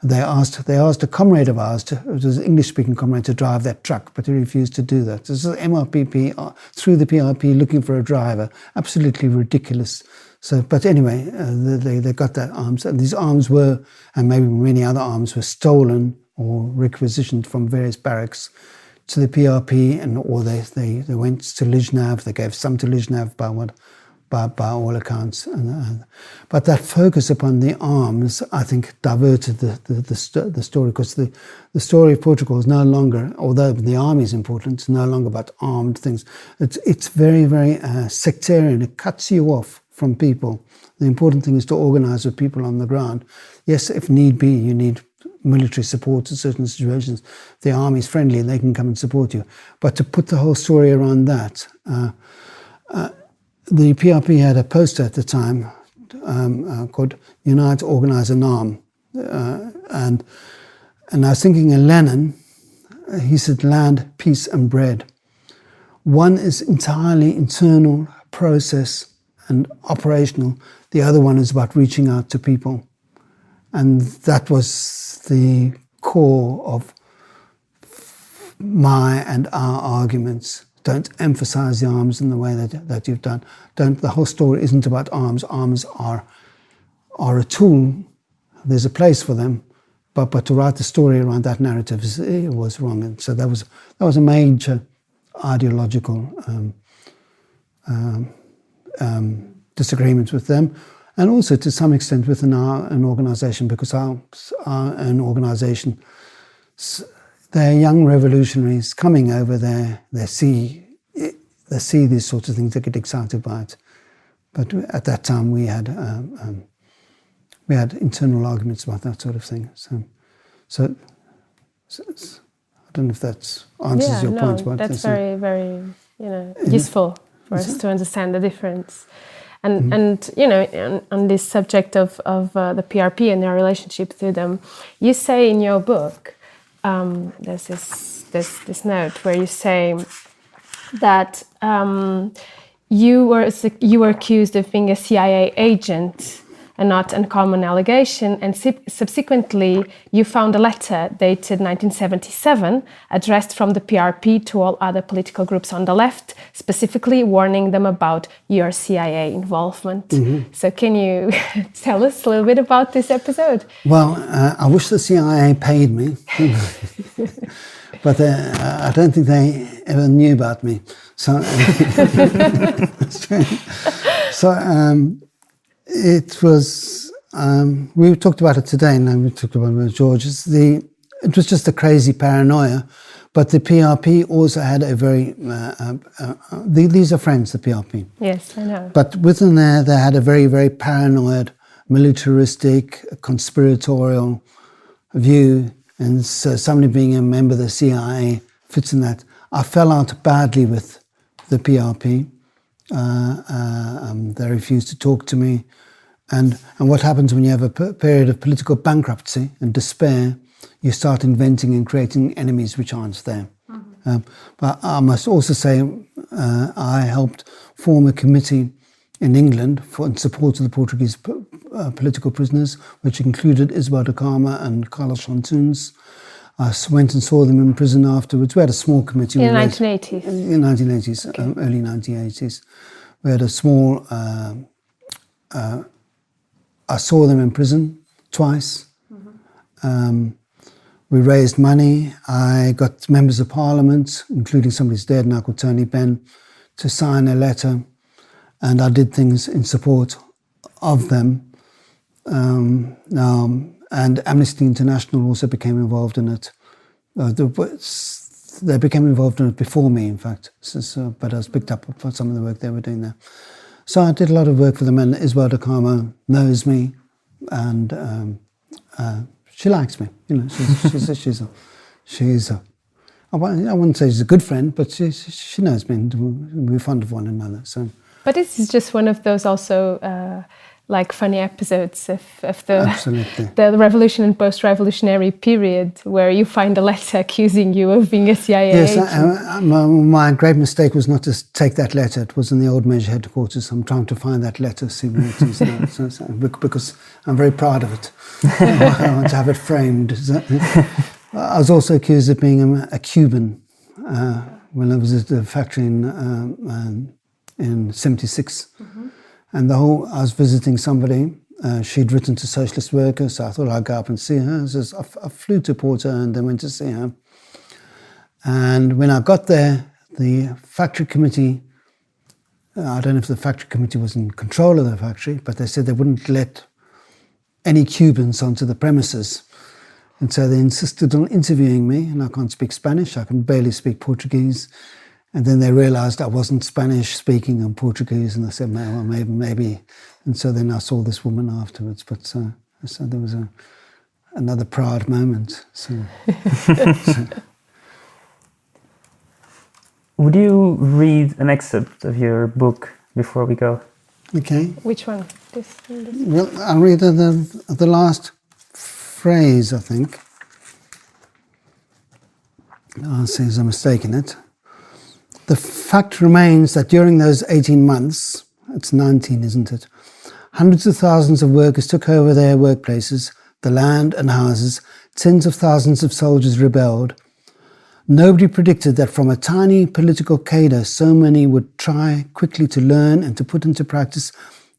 They asked a comrade of ours, it was an English-speaking comrade, to drive that truck, but he refused to do that. This is MRPP through the PRP looking for a driver. Absolutely ridiculous. So, but anyway, they got that arms, and these arms were, and maybe many other arms, were stolen or requisitioned from various barracks to the PRP, or they went to Lijnav. They gave some to Lijnav by all accounts. But that focus upon the arms, I think, diverted the story, because the story of Portugal is no longer, although the army is important, it's no longer about armed things. It's very, very sectarian. It cuts you off from people. The important thing is to organise with people on the ground. Yes, if need be, you need military support in certain situations. If the army is friendly, they can come and support you. But to put the whole story around that, the PRP had a poster at the time called "Unite, Organise and Arm," and I was thinking of Lenin. He said, "Land, peace and bread." One is entirely internal process and operational. The other one is about reaching out to people. And that was the core of my and our arguments. Don't emphasize the arms in the way that you've done. The whole story isn't about arms. Arms are a tool. There's a place for them. But to write the story around that narrative was wrong. And so that was a major ideological disagreement with them, and also to some extent within an organisation, because an organisation, they're young revolutionaries coming over there. They see these sorts of things. They get excited by it. But at that time, we had internal arguments about that sort of thing. So I don't know if that answers your point. But that's very, very useful for us to understand the difference. And on this subject of the PRP and their relationship to them, you say in your book, there's this note where you say that you were accused of being a CIA agent, a not uncommon allegation, and subsequently you found a letter dated 1977 addressed from the PRP to all other political groups on the left, specifically warning them about your CIA involvement. Mm-hmm. So can you tell us a little bit about this episode? Well, I wish the CIA paid me, but I don't think they ever knew about me. So, it was, we talked about it today, and we talked about it with George. It was just a crazy paranoia, but the PRP also had a very, these are friends, the PRP. Yes, I know. But within there, they had a very, very paranoid, militaristic, conspiratorial view, and so somebody being a member of the CIA fits in that. I fell out badly with the PRP. They refused to talk to me. And what happens when you have a period of political bankruptcy and despair, you start inventing and creating enemies which aren't there. But I must also say I helped form a committee in England in support of the Portuguese political prisoners, which included Isabel de Carmo and Carlos Chantunes. I went and saw them in prison afterwards. We had a small committee. In the 1980s? In the 1980s, okay. Early 1980s. We had a small... I saw them in prison twice. We raised money. I got members of parliament, including somebody who's dead now called Tony Benn, to sign a letter. And I did things in support of them. And Amnesty International also became involved in it. They became involved in it before me, in fact. But I was picked up for some of the work they were doing there. So I did a lot of work for them, and Isabel de Carmo knows me, and she likes me. You know, she's a I wouldn't say she's a good friend, but she knows me, and we're fond of one another. So. But this is just one of those also like funny episodes of the revolution and post-revolutionary period, where you find a letter accusing you of being a CIA agent. My great mistake was not to take that letter. It was in the old Measure headquarters. I'm trying to find that letter, see where it is now, because I'm very proud of it. I want to have it framed. I was also accused of being a Cuban when I was at the factory in 76. Mm-hmm. And I was visiting somebody. She'd written to socialist workers, so I thought I'd go up and see her. So I flew to Porto and then went to see her. And when I got there, the factory committee, I don't know if the factory committee was in control of the factory, but they said they wouldn't let any Cubans onto the premises. And so they insisted on interviewing me, and I can't speak Spanish, I can barely speak Portuguese. And then they realized I wasn't Spanish speaking and Portuguese, and they said, well, maybe. And so then I saw this woman afterwards. But so there was another proud moment. So. Would you read an excerpt of your book before we go? Okay. Which one? This. Well, I'll read the last phrase, I think. I'll see if there's a mistake in it. The fact remains that during those 18 months, it's 19, isn't it? Hundreds of thousands of workers took over their workplaces, the land and houses. Tens of thousands of soldiers rebelled. Nobody predicted that from a tiny political cadre, so many would try quickly to learn and to put into practice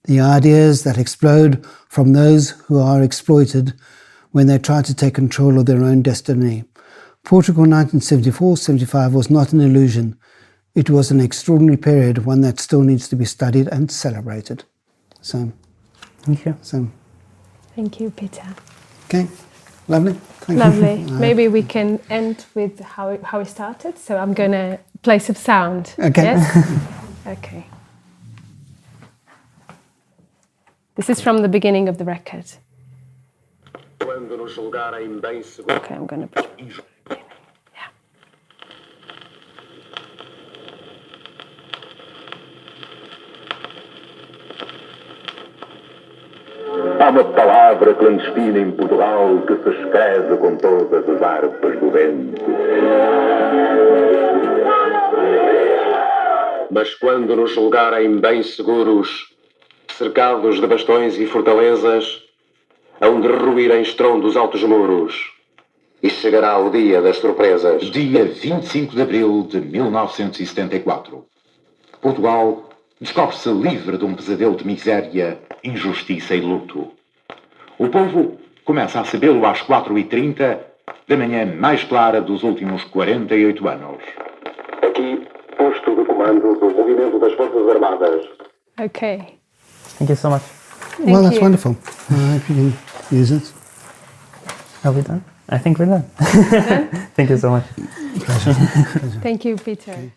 the ideas that explode from those who are exploited when they try to take control of their own destiny. Portugal 1974-75 was not an illusion. It was an extraordinary period, one that still needs to be studied and celebrated. So, thank you. Thank you, Peter. Okay, lovely. Thank lovely. You. Maybe we can end with how it started. So I'm going to play some sound. Okay. Yes? Okay. This is from the beginning of the record. Okay, I'm going to put it. Há uma palavra clandestina em Portugal que se escreve com todas as harpas do vento. Mas quando nos julgarem bem seguros, cercados de bastões e fortalezas, hão de ruir em estrondo os altos muros. E chegará o dia das surpresas. Dia 25 de abril de 1974. Portugal descobre-se livre de um pesadelo de miséria, injustiça e luto. O povo começa a sabê-lo às 4h30 da manhã mais clara dos últimos 48 anos. Aqui, posto de comando do movimento das Forças Armadas. Okay. Thank you so much. Well, that's wonderful. I hope you can use it. Are we done? I think we're done. Thank you so much. Pleasure. Thank you, Peter. Okay.